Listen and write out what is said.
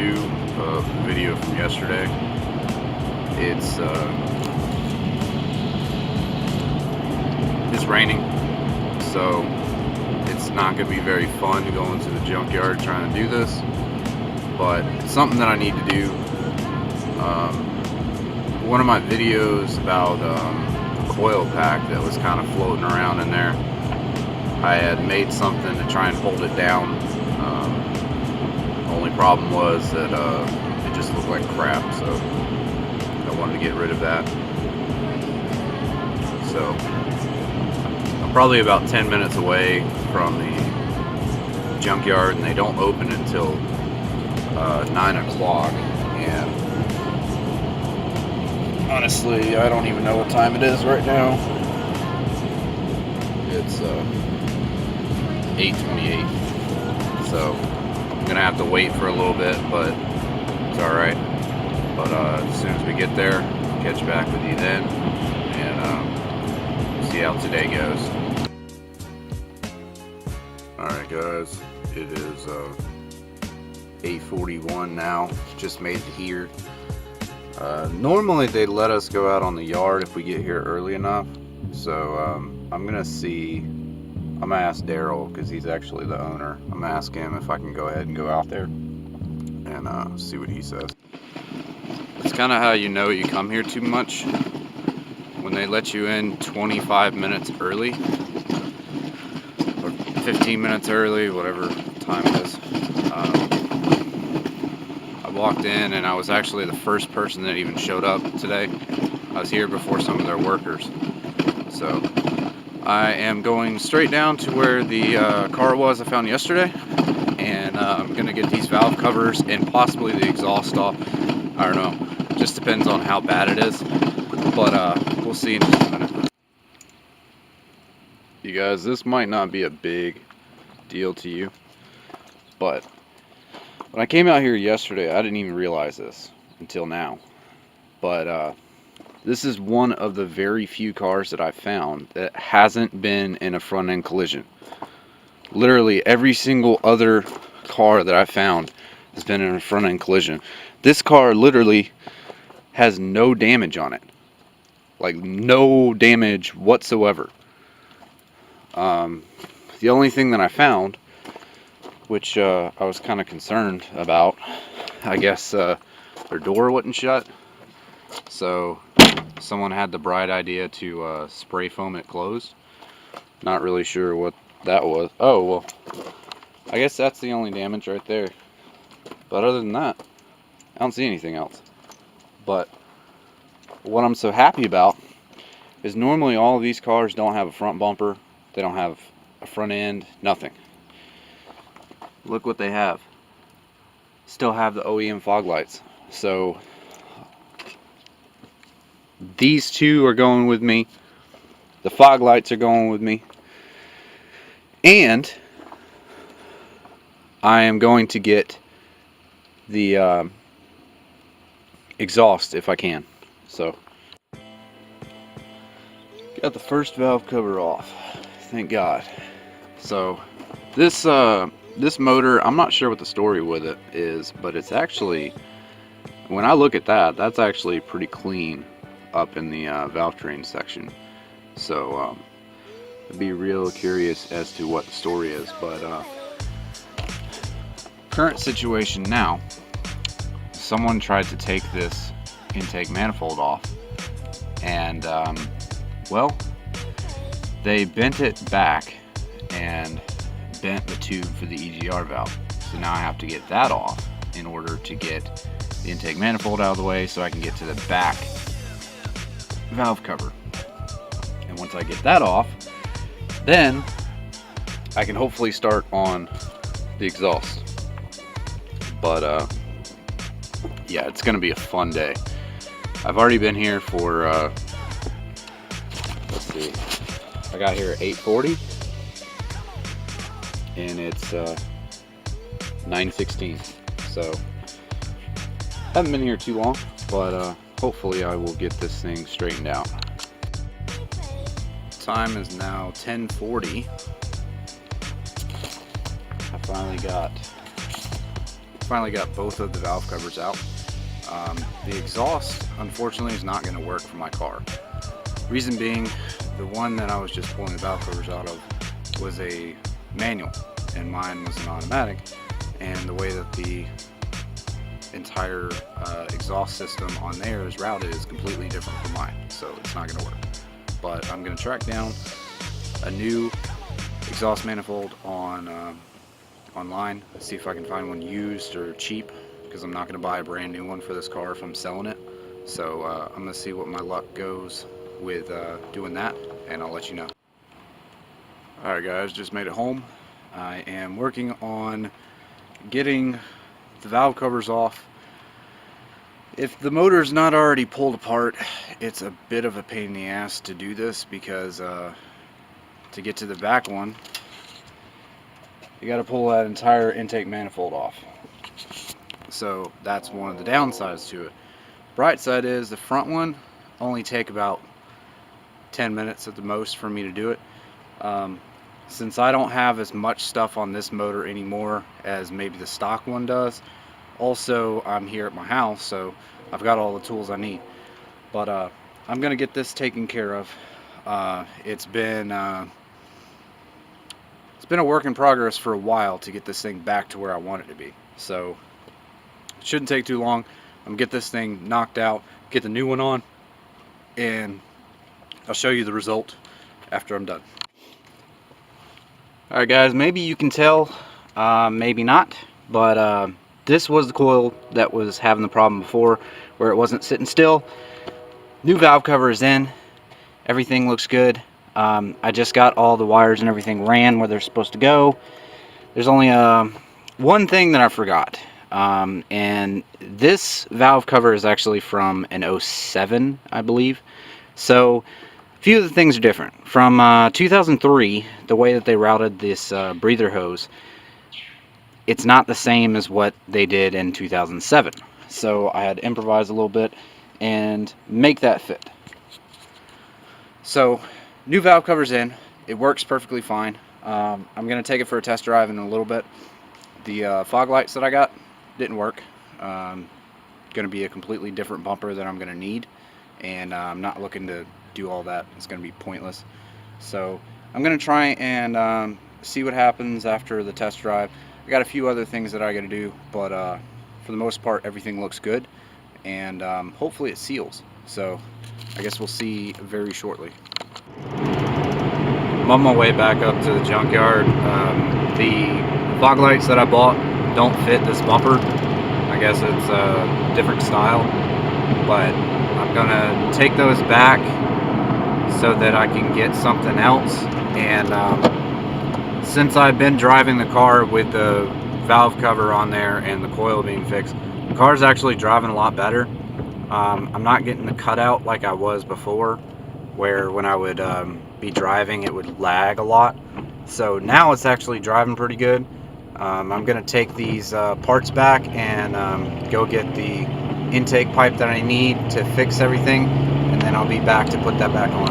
2 of the video from yesterday. It's raining, so it's not going to be very fun to go into the junkyard trying to do this, but it's something that I need to do. One of my videos about a coil pack that was kind of floating around in there, I had made something to try and hold it down. Only problem was that it just looked like crap, so I wanted to get rid of that. So I'm probably about 10 minutes away from the junkyard, and they don't open until 9 o'clock. And honestly, I don't even know what time it is right now. It's 8:28, so I'm gonna have to wait for a little bit, but it's alright. But as soon as we get there, I'll catch back with you then, and see how today goes. Alright guys, it is 8:41 now, just made it here. Normally they let us go out on the yard if we get here early enough, so I'm gonna ask Daryl, because he's actually the owner. I'm gonna ask him if I can go ahead and go out there and see what he says. It's kind of how you know you come here too much, when they let you in 25 minutes early or 15 minutes early, whatever time it is. I walked in and I was actually the first person that even showed up today. I was here before some of their workers. So I am going straight down to where the car was I found yesterday, and I'm going to get these valve covers and possibly the exhaust off. I don't know. Just depends on how bad it is. But we'll see in just a minute. You guys, this might not be a big deal to you, but when I came out here yesterday, I didn't even realize this until now. But this is one of the very few cars that I've found that hasn't been in a front end collision. Literally every single other car that I found has been in a front end collision. This car literally has no damage on it. Like no damage whatsoever. The only thing that I found, which I was kind of concerned about, I guess their door wasn't shut. So someone had the bright idea to spray foam it closed. Not really sure what that was. Oh, well, I guess that's the only damage right there. But other than that, I don't see anything else. But what I'm so happy about is normally all of these cars don't have a front bumper. They don't have a front end, nothing. Look what they have. Still have the OEM fog lights. So these two are going with me. The fog lights are going with me. And I am going to get the exhaust if I can. So got the first valve cover off. Thank God. So this motor, I'm not sure what the story with it is, but it's actually, when I look at that, that's actually pretty clean up in the valve train section. So I'd be real curious as to what the story is. But current situation now, someone tried to take this intake manifold off, and well, they bent it back and bent the tube for the EGR valve. So now I have to get that off in order to get the intake manifold out of the way, so I can get to the back valve cover. And once I get that off, then I can hopefully start on the exhaust. But yeah, it's gonna be a fun day. I've already been here for let's see, I got here at 8:40 and it's 9:16. So haven't been here too long, but hopefully I will get this thing straightened out. Time is now 10:40. I finally got Finally got both of the valve covers out. The exhaust, unfortunately, is not going to work for my car. Reason being, the one that I was just pulling the valve covers out of was a manual, and mine was an automatic, and the way that the entire exhaust system on there is routed is completely different from mine, so it's not going to work. But I'm going to track down a new exhaust manifold on online, see if I can find one used or cheap, because I'm not going to buy a brand new one for this car if I'm selling it. So I'm going to see what my luck goes with doing that, and I'll let you know. Alright guys, just made it home. I am working on getting the valve covers off. If the motor's not already pulled apart, it's a bit of a pain in the ass to do this, because to get to the back one, you got to pull that entire intake manifold off. So that's one of the downsides to it. Bright side is the front one only take about 10 minutes at the most for me to do it. Since I don't have as much stuff on this motor anymore as maybe the stock one does, also I'm here at my house, so I've got all the tools I need. But I'm gonna get this taken care of. It's been a work in progress for a while to get this thing back to where I want it to be, so it shouldn't take too long. I'm gonna get this thing knocked out, get the new one on, and I'll show you the result after I'm done. Alright guys, maybe you can tell, maybe not, but this was the coil that was having the problem before, where it wasn't sitting still. New valve cover is in, everything looks good. I just got all the wires and everything ran where they're supposed to go. There's only one thing that I forgot, and this valve cover is actually from an 07, I believe. So a few of the things are different. From 2003, the way that they routed this breather hose, it's not the same as what they did in 2007. So I had to improvise a little bit and make that fit. So new valve cover's in. It works perfectly fine. I'm going to take it for a test drive in a little bit. The fog lights that I got didn't work. Going to be a completely different bumper that I'm going to need, and I'm not looking to do all that. It's going to be pointless. So I'm going to try and see what happens after the test drive. I got a few other things that I got to do, but for the most part everything looks good, and hopefully it seals. So I guess we'll see very shortly. I'm on my way back up to the junkyard. The fog lights that I bought don't fit this bumper. I guess it's a different style, but I'm gonna take those back so that I can get something else. And since I've been driving the car with the valve cover on there and the coil being fixed, the car's actually driving a lot better. I'm not getting the cutout like I was before, where when I would be driving it would lag a lot. So now it's actually driving pretty good. I'm gonna take these parts back and go get the intake pipe that I need to fix everything, and then I'll be back to put that back on.